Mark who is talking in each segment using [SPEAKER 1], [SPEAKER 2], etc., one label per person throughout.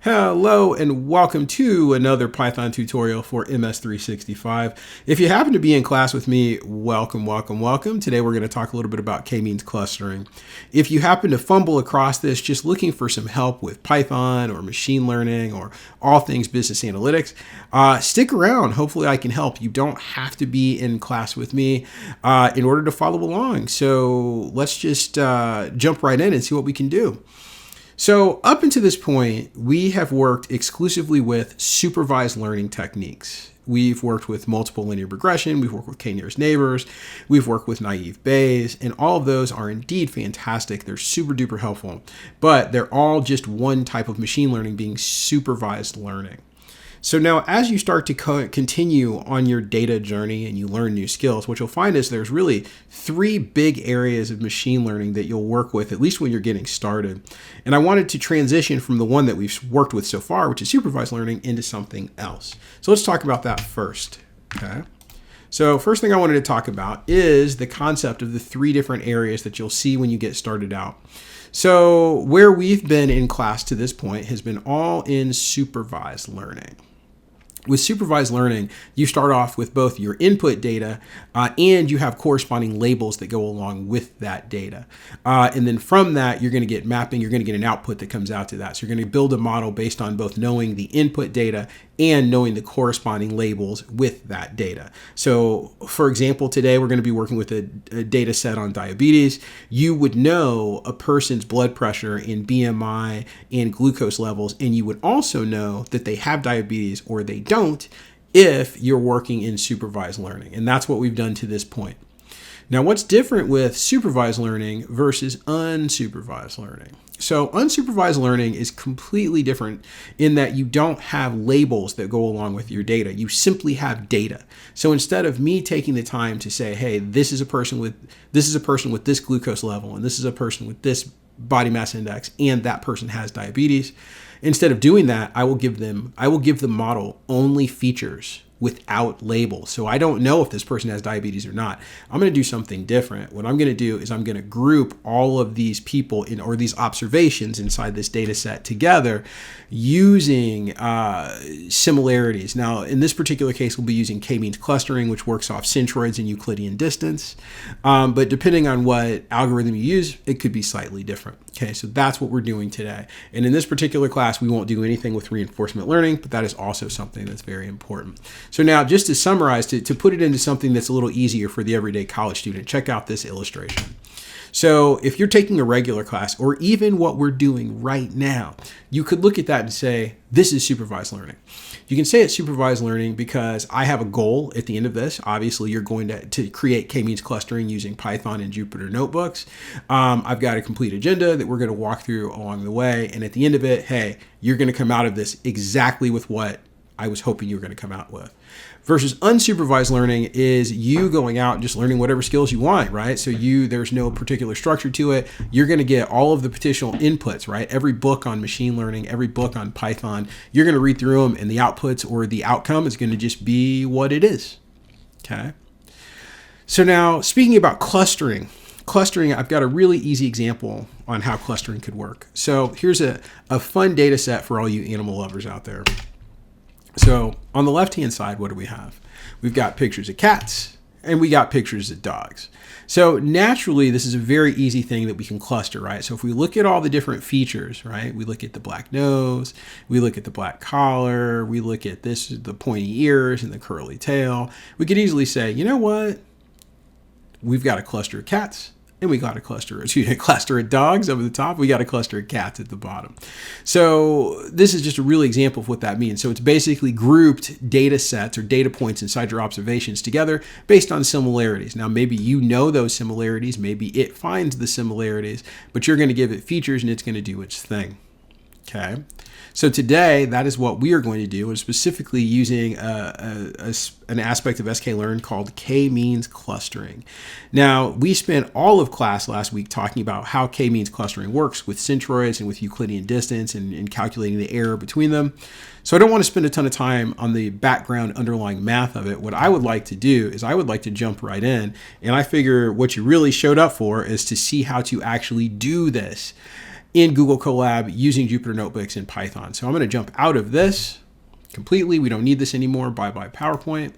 [SPEAKER 1] Hello and welcome to another Python tutorial for MS365. If you happen to be in class with me, welcome. Today we're going to talk a little bit about K-means clustering. If you happen to fumble across this just looking for some help with Python or machine learning or all things business analytics, stick around. Hopefully I can help. You don't have to be in class with me in order to follow along. So let's just jump right in and see what we can do. So up until this point, we have worked exclusively with supervised learning techniques. We've worked with multiple linear regression, we've worked with k-nearest neighbors, we've worked with naive Bayes, and all of those are indeed fantastic. They're super duper helpful, but they're all just one type of machine learning, being supervised learning. So now as you start to continue on your data journey and you learn new skills, what you'll find is there's really three big areas of machine learning that you'll work with, at least when you're getting started. And I wanted to transition from the one that we've worked with so far, which is supervised learning, into something else. So let's talk about that first. Okay. So first thing I wanted to talk about is the concept of the three different areas that you'll see when you get started out. So where we've been in class to this point has been all in supervised learning. With supervised learning, you start off with both your input data and you have corresponding labels that go along with that data. And then from that, you're going to get mapping, you're going to get an output that comes out to that. So you're going to build a model based on both knowing the input data and knowing the corresponding labels with that data. So for example, today we're going to be working with a data set on diabetes. You would know a person's blood pressure and BMI and glucose levels, and you would also know that they have diabetes or they don't if you're working in supervised learning. And that's what we've done to this point. Now, what's different with supervised learning versus unsupervised learning? So unsupervised learning is completely different in that you don't have labels that go along with your data. You simply have data. So instead of me taking the time to say, hey, this is a person with this glucose level, and this is a person with this body mass index, and that person has diabetes, instead of doing that, I will give the model only features without labels. So I don't know if this person has diabetes or not. I'm going to do something different. What I'm going to do is I'm going to group all of these people or these observations inside this data set together using similarities. Now, in this particular case, we'll be using K-means clustering, which works off centroids and Euclidean distance. But depending on what algorithm you use, it could be slightly different. Okay, so that's what we're doing today. And in this particular class, we won't do anything with reinforcement learning, but that is also something that's very important. So now, just to summarize, to put it into something that's a little easier for the everyday college student, check out this illustration. So if you're taking a regular class, or even what we're doing right now, you could look at that and say, this is supervised learning. You can say it's supervised learning because I have a goal at the end of this. Obviously, you're going to create K-means clustering using Python and Jupyter notebooks. I've got a complete agenda that we're going to walk through along the way. And at the end of it, hey, you're going to come out of this exactly with what I was hoping you were going to come out with. Versus unsupervised learning is you going out and just learning whatever skills you want, right? So there's no particular structure to it. You're going to get all of the potential inputs, right? Every book on machine learning, every book on Python, you're going to read through them, and the outputs or the outcome is going to just be what it is. Okay. So now, speaking about clustering, I've got a really easy example on how clustering could work. So here's a fun data set for all you animal lovers out there. So on the left-hand side, what do we have? We've got pictures of cats and we got pictures of dogs. So naturally, this is a very easy thing that we can cluster, right? So if we look at all the different features, right? We look at the black nose, we look at the black collar, we look at the pointy ears and the curly tail. We could easily say, you know what? We've got a cluster of cats. And we got a cluster of dogs over the top. We got a cluster of cats at the bottom. So this is just a real example of what that means. So it's basically grouped data sets or data points inside your observations together based on similarities. Now, maybe you know those similarities. Maybe it finds the similarities, but you're going to give it features and it's going to do its thing. Okay. So today, that is what we are going to do, and specifically using an aspect of sklearn called K-means clustering. Now, we spent all of class last week talking about how K-means clustering works with centroids and with Euclidean distance and calculating the error between them. So I don't want to spend a ton of time on the background underlying math of it. What I would like to do is I would like to jump right in, and I figure what you really showed up for is to see how to actually do this. in Google Colab using Jupyter Notebooks in Python. So I'm going to jump out of this completely. We don't need this anymore. Bye-bye PowerPoint.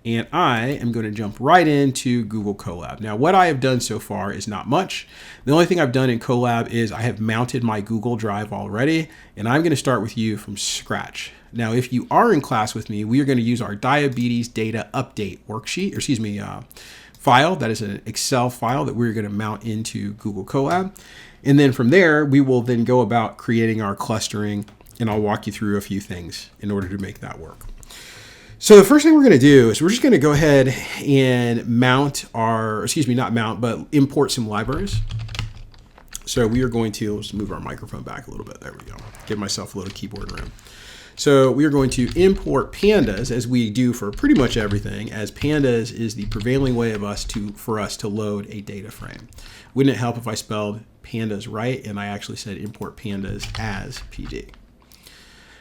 [SPEAKER 1] And I am going to jump right into Google Colab. Now, what I have done so far is not much. The only thing I've done in Colab is I have mounted my Google Drive already, and I'm going to start with you from scratch. Now, if you are in class with me, we are going to use our diabetes data update worksheet, or excuse me, file. That is an Excel file that we're going to mount into Google Colab. And then from there, we will then go about creating our clustering, and I'll walk you through a few things in order to make that work. So the first thing we're going to do is we're just going to go ahead and mount our, excuse me, not mount, but import some libraries. So we are going to, let's move our microphone back a little bit. There we go. Give myself a little keyboard room. So we are going to import pandas, as we do for pretty much everything, as pandas is the prevailing way for us to load a data frame. Wouldn't it help if I spelled pandas right and I actually said import pandas as PD?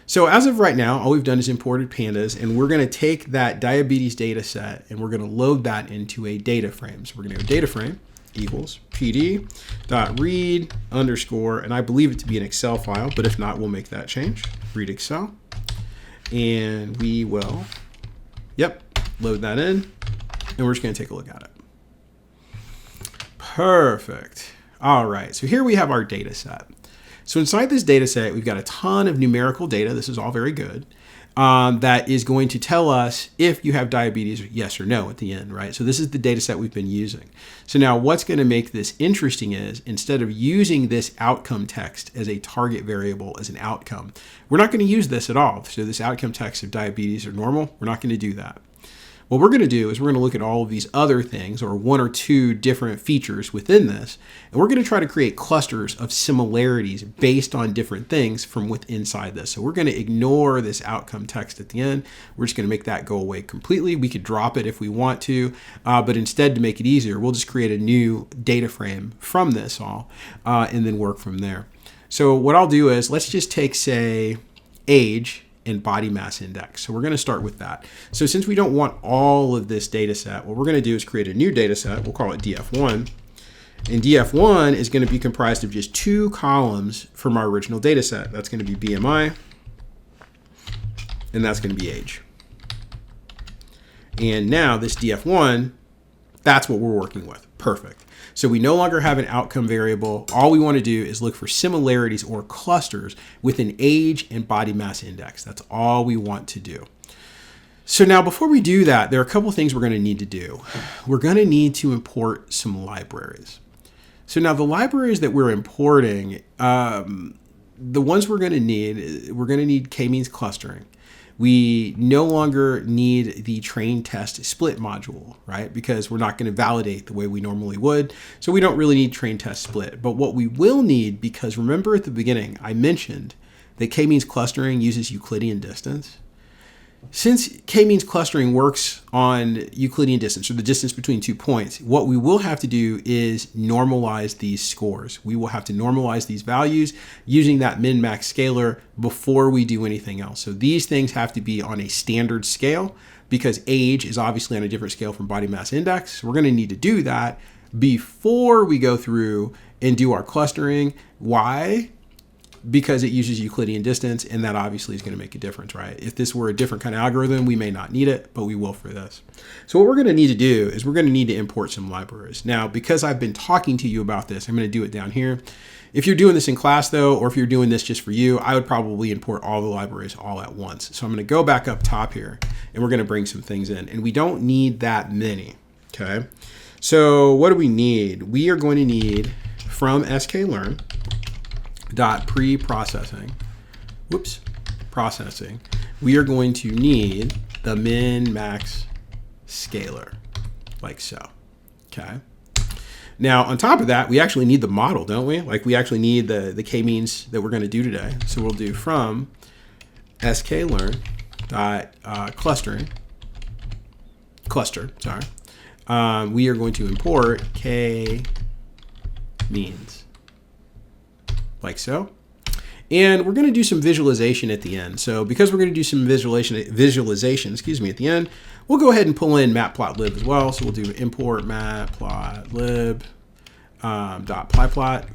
[SPEAKER 1] So as of right now, all we've done is imported pandas, and we're going to take that diabetes data set and we're going to load that into a data frame. So we're going to go data frame equals pd.read underscore, and I believe it to be an Excel file, but if not, we'll make that change. Read Excel. And we will, load that in, and we're just going to take a look at it. Perfect. All right, so here we have our data set. So inside this data set, we've got a ton of numerical data. This is all very good. That is going to tell us if you have diabetes, yes or no at the end, right? So this is the data set we've been using. So now what's going to make this interesting is instead of using this outcome text as a target variable as an outcome, we're not going to use this at all. So this outcome text of diabetes or normal, we're not going to do that. What we're going to do is we're going to look at all of these other things, or one or two different features within this, and we're going to try to create clusters of similarities based on different things from within inside this. So we're going to ignore this outcome text at the end. We're just going to make that go away completely. We could drop it if we want to, but instead, to make it easier, we'll just create a new data frame from this all, and then work from there. So what I'll do is let's just take, say, age and body mass index. So we're going to start with that. So since we don't want all of this data set, what we're going to do is create a new data set. We'll call it DF1. And DF1 is going to be comprised of just two columns from our original data set. That's going to be BMI, and that's going to be age. And now this DF1, that's what we're working with. Perfect. So we no longer have an outcome variable. All we want to do is look for similarities or clusters with an age and body mass index. That's all we want to do. So now before we do that, there are a couple of things we're going to need to do. We're going to need to import some libraries. So now the libraries that we're importing, the ones we're going to need KMeans Clustering. We no longer need the train test split module, right? Because we're not going to validate the way we normally would. So we don't really need train test split. But what we will need, because remember at the beginning, I mentioned that K-means clustering uses Euclidean distance. Since K-means clustering works on Euclidean distance, or the distance between 2 points, what we will have to do is normalize these scores. We will have to normalize these values using that min-max scalar before we do anything else. So these things have to be on a standard scale because age is obviously on a different scale from body mass index. So we're going to need to do that before we go through and do our clustering. Why? Because it uses Euclidean distance, and that obviously is going to make a difference, right? If this were a different kind of algorithm, we may not need it, but we will for this. So what we're going to need to do is we're going to need to import some libraries. Now, because I've been talking to you about this, I'm going to do it down here. If you're doing this in class though, or if you're doing this just for you, I would probably import all the libraries all at once. So I'm going to go back up top here, and we're going to bring some things in, and we don't need that many, okay? So what do we need? We are going to need from sklearn .preprocessing, processing, we are going to need the min-max scalar, like so, okay? Now, on top of that, we actually need the model, don't we? Like, we actually need the K-means that we're going to do today. So we'll do from sklearn cluster, we are going to import K-means, like so. And we're going to do some visualization at the end. So because we're going to do some visualization, at the end, we'll go ahead and pull in matplotlib as well. So we'll do import matplotlib .plyplot.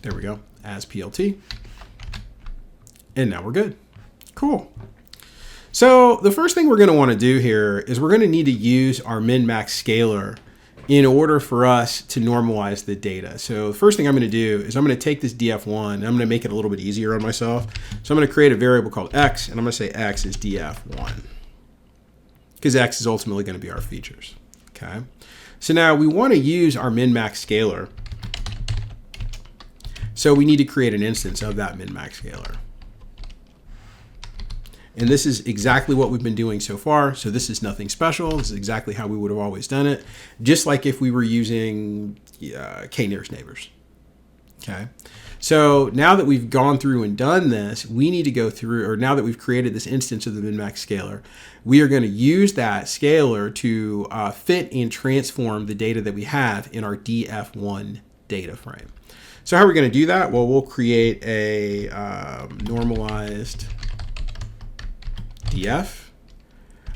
[SPEAKER 1] There we go. as PLT. And now we're good. Cool. So the first thing we're going to want to do here is we're going to need to use our min-max scaler in order for us to normalize the data. So the first thing I'm going to do is I'm going to take this df1 and I'm going to make it a little bit easier on myself. So I'm going to create a variable called x, and I'm going to say x is df1 because x is ultimately going to be our features. Okay. So now we want to use our min-max scaler. So we need to create an instance of that min-max scaler. And this is exactly what we've been doing so far. So this is nothing special. This is exactly how we would have always done it. Just like if we were using k-nearest neighbors. Okay. So now that we've gone through and done this, we need to go through, or now that we've created this instance of the min-max scaler, we are going to use that scaler to fit and transform the data that we have in our df1 data frame. So how are we going to do that? Well, we'll create a normalized df.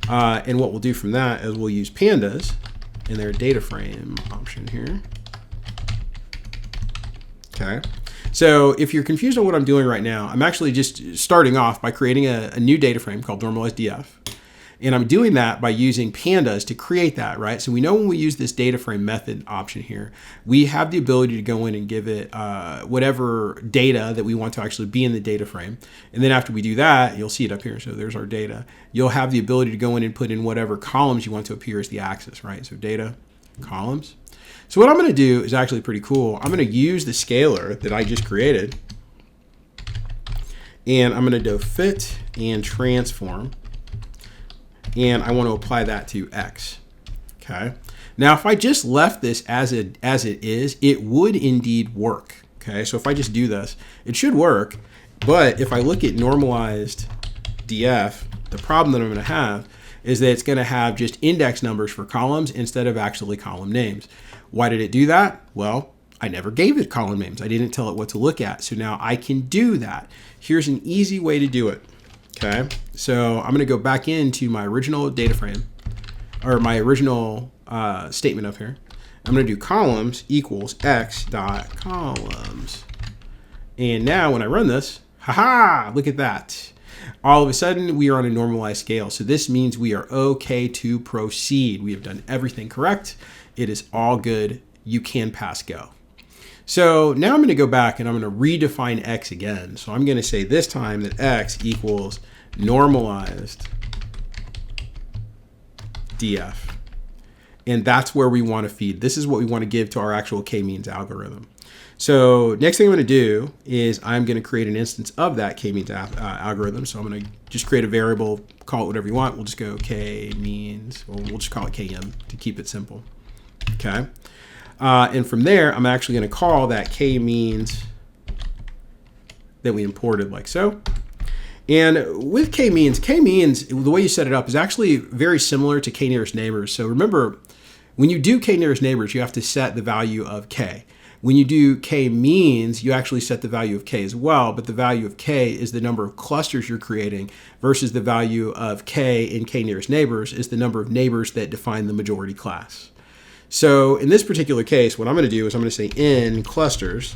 [SPEAKER 1] And what we'll do from that is we'll use pandas in their data frame option here. Okay. So if you're confused on what I'm doing right now, I'm actually just starting off by creating a new data frame called normalized df. And I'm doing that by using pandas to create that, right? So we know when we use this data frame method option here, we have the ability to go in and give it whatever data that we want to actually be in the data frame. And then after we do that, you'll see it up here. So there's our data. You'll have the ability to go in and put in whatever columns you want to appear as the axis, right? So data, columns. So what I'm going to do is actually pretty cool. I'm going to use the scaler that I just created. And I'm going to do fit and transform. And I want to apply that to x. Okay. Now, if I just left this as it is, it would indeed work. Okay. So if I just do this, it should work. But if I look at normalized df, the problem that I'm going to have is that it's going to have just index numbers for columns instead of actually column names. Why did it do that? Well, I never gave it column names. I didn't tell it what to look at. So now I can do that. Here's an easy way to do it. Okay, so I'm going to go back into my original data frame, or my original statement up here. I'm going to do columns equals x dot columns. And now when I run this, haha, look at that. All of a sudden, we are on a normalized scale. So this means we are okay to proceed. We have done everything correct. It is all good. You can pass go. So now I'm going to go back and I'm going to redefine x again. So I'm going to say this time that x equals normalized df. And that's where we want to feed. This is what we want to give to our actual k-means algorithm. So next thing I'm going to do is I'm going to create an instance of that k-means algorithm. So I'm going to just create a variable, call it whatever you want. We'll just go k-means, or we'll just call it km to keep it simple. Okay. And from there, I'm actually going to call that k-means that we imported like so. And with k-means, the way you set it up is actually very similar to k-nearest neighbors. So remember, when you do k-nearest neighbors, you have to set the value of k. When you do k-means, you actually set the value of k as well, but the value of k is the number of clusters you're creating versus the value of k in k-nearest neighbors is the number of neighbors that define the majority class. So in this particular case, what I'm going to do is I'm going to say in clusters,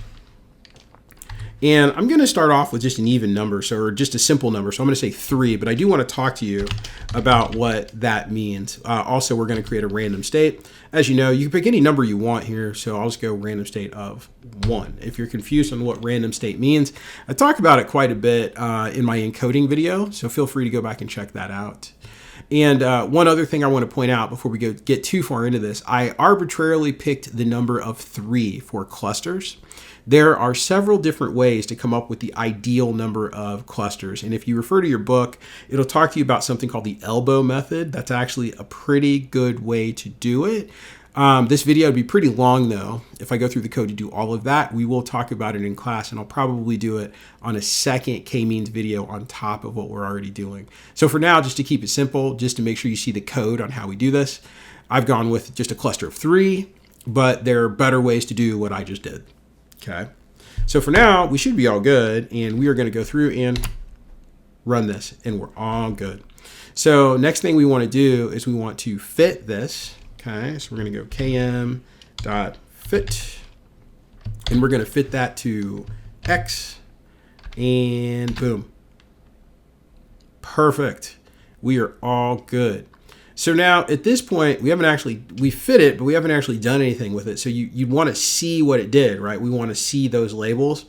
[SPEAKER 1] and I'm going to start off with just an even number, or just a simple number. So I'm going to say 3, but I do want to talk to you about what that means. Also, we're going to create a random state. As you know, you can pick any number you want here. So I'll just go random state of 1. If you're confused on what random state means, I talk about it quite a bit in my encoding video. So feel free to go back and check that out. And one other thing I want to point out before we get too far into this, I arbitrarily picked the number of 3 for clusters. There are several different ways to come up with the ideal number of clusters. And if you refer to your book, it'll talk to you about something called the elbow method. That's actually a pretty good way to do it. This video would be pretty long though. If I go through the code to do all of that, we will talk about it in class, and I'll probably do it on a second k-means video on top of what we're already doing. So for now, just to keep it simple, just to make sure you see the code on how we do this, I've gone with just a cluster of 3, but there are better ways to do what I just did. Okay. So for now, we should be all good, and we are going to go through and run this, and we're all good. So next thing we want to do is we want to fit this. Okay, so we're going to go km.fit, and we're going to fit that to X, and boom. Perfect. We are all good. So now at this point, we fit it, but we haven't actually done anything with it. So you'd want to see what it did, right? We want to see those labels.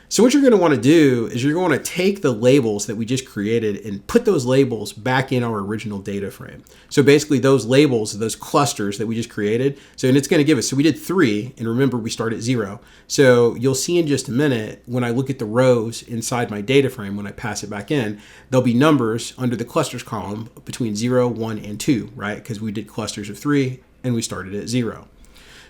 [SPEAKER 1] So what you're going to want to do is you're going to take the labels that we just created and put those labels back in our original data frame. So basically those labels, those clusters that we just created. And it's going to give us, so we did 3, and remember we start at 0. So you'll see in just a minute, when I look at the rows inside my data frame, when I pass it back in, there'll be numbers under the clusters column between 0, 1, and 2, right? Because we did clusters of 3 and we started at 0.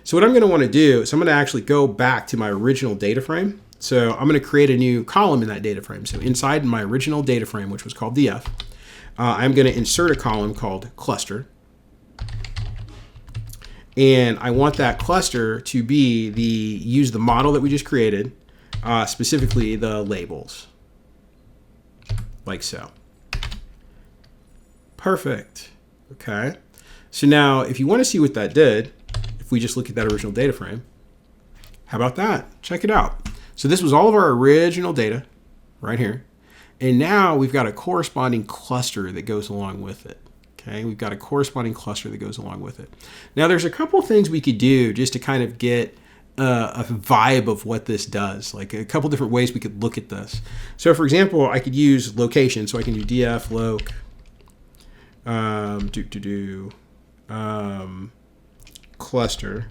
[SPEAKER 1] So what I'm going to want to do is I'm going to actually go back to my original data frame. So I'm going to create a new column in that data frame. So inside my original data frame, which was called df, I'm going to insert a column called cluster. And I want that cluster to be use the model that we just created, specifically the labels, like so. Perfect. Okay. So now if you want to see what that did, if we just look at that original data frame, how about that? Check it out. So this was all of our original data right here. And now we've got a corresponding cluster that goes along with it. Okay, we've got a corresponding cluster that goes along with it. Now there's a couple things we could do just to kind of get a vibe of what this does, like a couple different ways we could look at this. So for example, I could use location. So I can do df loc cluster.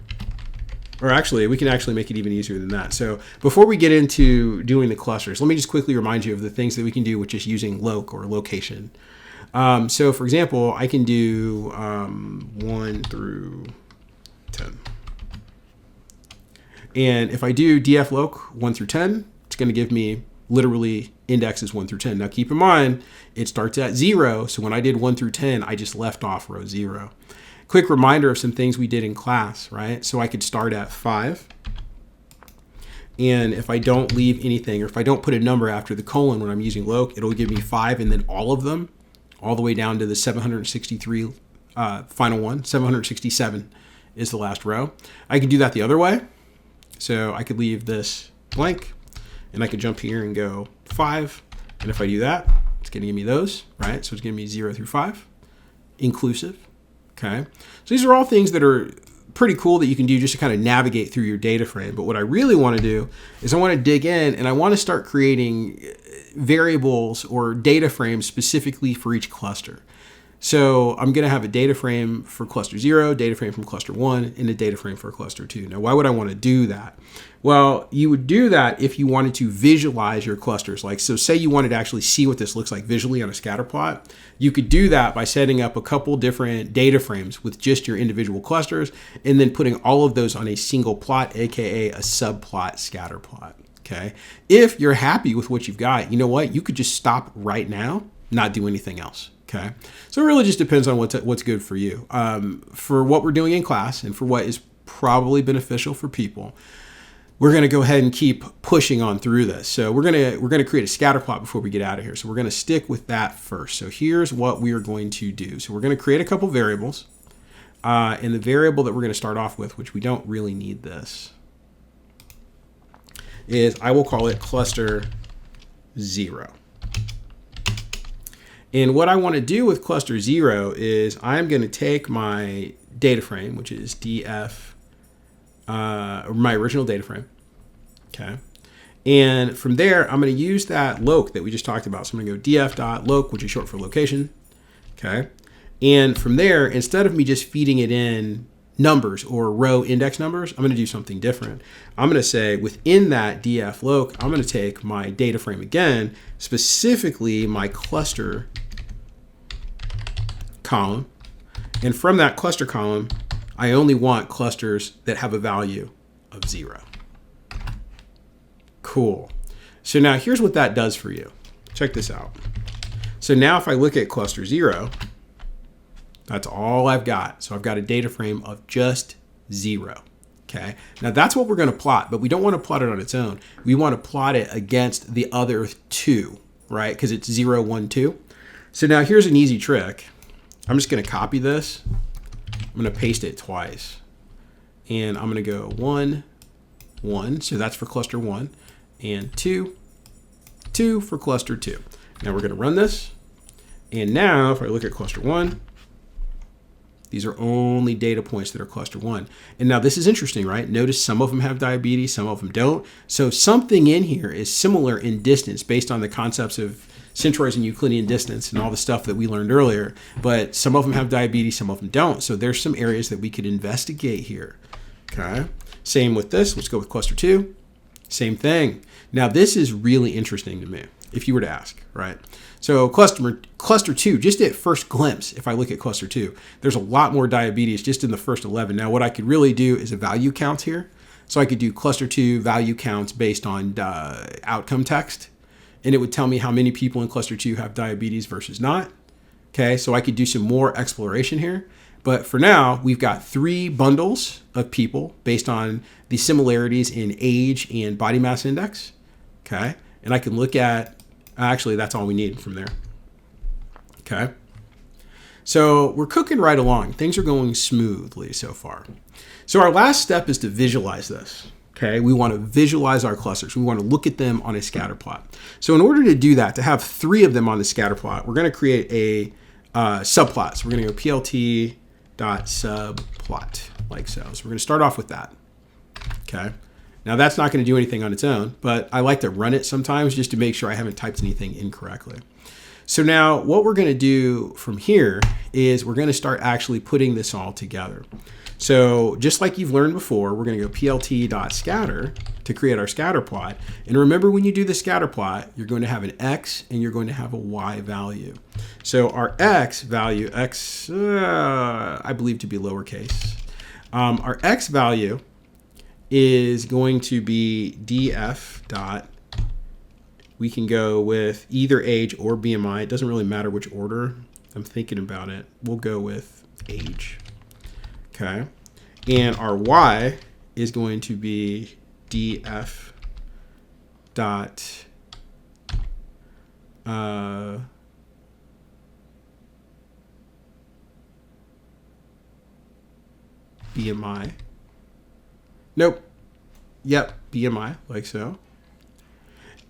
[SPEAKER 1] Or actually, we can actually make it even easier than that. So before we get into doing the clusters, let me just quickly remind you of the things that we can do with just using loc or location. So for example, I can do 1 through 10. And if I do df loc 1 through 10, it's going to give me literally indexes 1 through 10. Now keep in mind, it starts at 0. So when I did 1 through 10, I just left off row 0. Quick reminder of some things we did in class, right? So I could start at 5. And if I don't leave anything, or if I don't put a number after the colon when I'm using loc, it'll give me 5 and then all of them, all the way down to the 763 final one. 767 is the last row. I could do that the other way. So I could leave this blank, and I could jump here and go 5. And if I do that, it's going to give me those, right? So it's going to be 0 through 5, inclusive. Okay, so these are all things that are pretty cool that you can do just to kind of navigate through your data frame. But what I really want to do is I want to dig in and I want to start creating variables or data frames specifically for each cluster. So I'm going to have a data frame for cluster 0, data frame from cluster 1, and a data frame for cluster 2. Now, why would I want to do that? Well, you would do that if you wanted to visualize your clusters. Like, so say you wanted to actually see what this looks like visually on a scatter plot. You could do that by setting up a couple different data frames with just your individual clusters and then putting all of those on a single plot, aka a subplot scatter plot. Okay. If you're happy with what you've got, you know what? You could just stop right now, not do anything else. Okay. So it really just depends on what's good for you. For what we're doing in class and for what is probably beneficial for people, we're going to go ahead and keep pushing on through this. So we're going to create a scatter plot before we get out of here. So we're going to stick with that first. So here's what we are going to do. So we're going to create a couple variables. And the variable that we're going to start off with, which we don't really need this, is I will call it cluster 0. And what I want to do with cluster 0 is I'm going to take my data frame, which is df, my original data frame. Okay. And from there, I'm going to use that loc that we just talked about. So I'm going to go df.loc, which is short for location. Okay. And from there, instead of me just feeding it in numbers or row index numbers, I'm going to do something different. I'm going to say within that df loc, I'm going to take my data frame again, specifically my cluster column. And from that cluster column, I only want clusters that have a value of 0. Cool. So now here's what that does for you. Check this out. So now if I look at cluster 0, that's all I've got. So I've got a data frame of just 0. Okay. Now that's what we're going to plot, but we don't want to plot it on its own. We want to plot it against the other 2, right? Because it's 0, 1, 2. So now here's an easy trick. I'm just going to copy this. I'm going to paste it twice. And I'm going to go 1, 1. So that's for cluster 1. and 2, 2 for cluster 2. Now we're going to run this. And now if I look at cluster 1, these are only data points that are cluster 1. And now this is interesting, right? Notice some of them have diabetes, some of them don't. So something in here is similar in distance based on the concepts of centroids and Euclidean distance and all the stuff that we learned earlier. But some of them have diabetes, some of them don't. So there's some areas that we could investigate here. Okay. Same with this. Let's go with cluster 2. Same thing. Now this is really interesting to me, if you were to ask, right? So cluster 2, just at first glimpse, if I look at cluster 2, there's a lot more diabetes just in the first 11. Now what I could really do is a value count here. So I could do cluster 2 value counts based on outcome text, and it would tell me how many people in cluster 2 have diabetes versus not. Okay, so I could do some more exploration here. But for now, we've got 3 bundles of people based on the similarities in age and body mass index. Okay, and I can look at, actually, that's all we need from there. Okay. So we're cooking right along. Things are going smoothly so far. So our last step is to visualize this. Okay. We want to visualize our clusters. We want to look at them on a scatter plot. So in order to do that, to have 3 of them on the scatter plot, we're going to create a subplot. So we're going to go plt.subplot like so. So we're going to start off with that. Okay. Now that's not going to do anything on its own, but I like to run it sometimes just to make sure I haven't typed anything incorrectly. So now what we're going to do from here is we're going to start actually putting this all together. So just like you've learned before, we're going to go plt.scatter to create our scatter plot. And remember, when you do the scatter plot, you're going to have an X and you're going to have a Y value. So our X value, I believe to be lowercase, our X value is going to be df dot, we can go with either age or BMI. It doesn't really matter which order. I'm thinking about it. We'll go with age. Okay. And our Y is going to be df dot BMI. Nope. Yep, BMI, like so.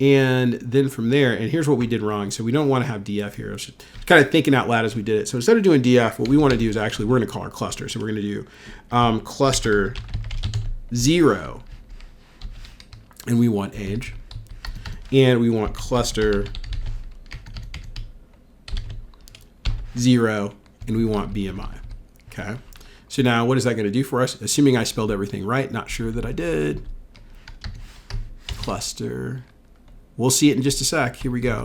[SPEAKER 1] And then from there, and here's what we did wrong. So we don't want to have DF here. I was just kind of thinking out loud as we did it. So instead of doing DF, what we want to do is actually, we're going to call our cluster. So we're going to do cluster 0, and we want age. And we want cluster 0, and we want BMI. Okay. So now what is that going to do for us? Assuming I spelled everything right, not sure that I did. Cluster. We'll see it in just a sec. Here we go.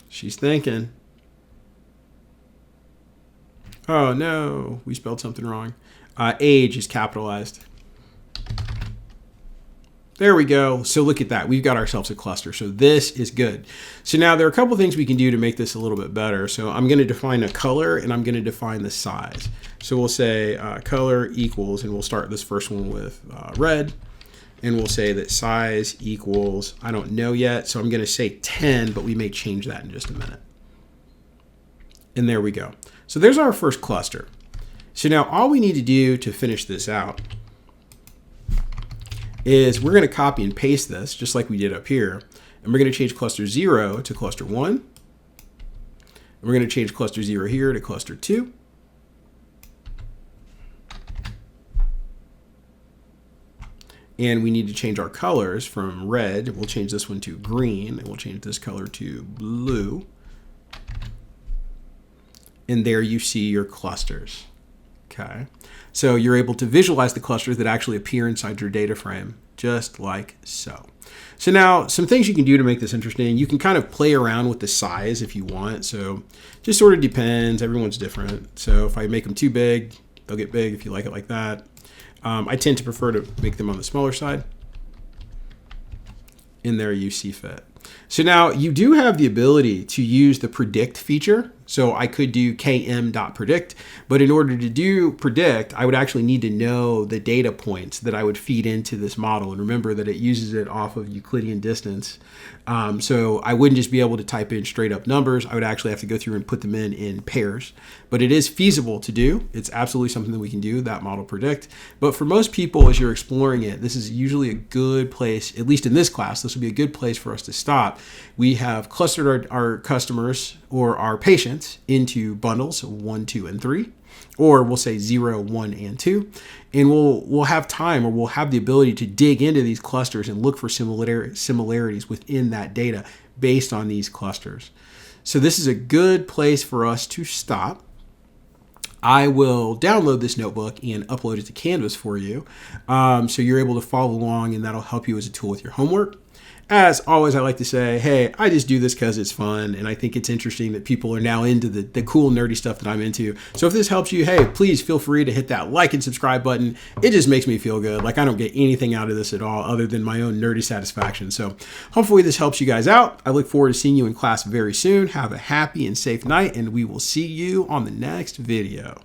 [SPEAKER 1] She's thinking. Oh no, we spelled something wrong. Age is capitalized. There we go. So look at that. We've got ourselves a cluster. So this is good. So now there are a couple things we can do to make this a little bit better. So I'm going to define a color and I'm going to define the size. So we'll say color equals, and we'll start this first one with red. And we'll say that size equals, I don't know yet. So I'm going to say 10, but we may change that in just a minute. And there we go. So there's our first cluster. So now all we need to do to finish this out is we're going to copy and paste this just like we did up here. And we're going to change cluster 0 to cluster 1. And we're going to change cluster 0 here to cluster 2. And we need to change our colors from red. We'll change this one to green. And we'll change this color to blue. And there you see your clusters. Okay. So you're able to visualize the clusters that actually appear inside your data frame, just like so. So now some things you can do to make this interesting. You can kind of play around with the size if you want. So just sort of depends. Everyone's different. So if I make them too big, they'll get big if you like it like that. I tend to prefer to make them on the smaller side. And there you see fit. So now you do have the ability to use the predict feature. So I could do km.predict, but in order to do predict, I would actually need to know the data points that I would feed into this model. And remember that it uses it off of Euclidean distance. So I wouldn't just be able to type in straight up numbers. I would actually have to go through and put them in pairs. But it is feasible to do. It's absolutely something that we can do, that model predict. But for most people, as you're exploring it, this is usually a good place, at least in this class, this would be a good place for us to stop. We have clustered our customers or our patients into bundles, 1, 2, and 3. Or we'll say 0, 1, and 2. And we'll have time, or we'll have the ability to dig into these clusters and look for similarities within that data based on these clusters. So this is a good place for us to stop. I will download this notebook and upload it to Canvas for you. So you're able to follow along, and that'll help you as a tool with your homework. As always, I like to say, hey, I just do this because it's fun, and I think it's interesting that people are now into the cool, nerdy stuff that I'm into. So if this helps you, hey, please feel free to hit that like and subscribe button. It just makes me feel good. Like I don't get anything out of this at all other than my own nerdy satisfaction. So hopefully this helps you guys out. I look forward to seeing you in class very soon. Have a happy and safe night, and we will see you on the next video.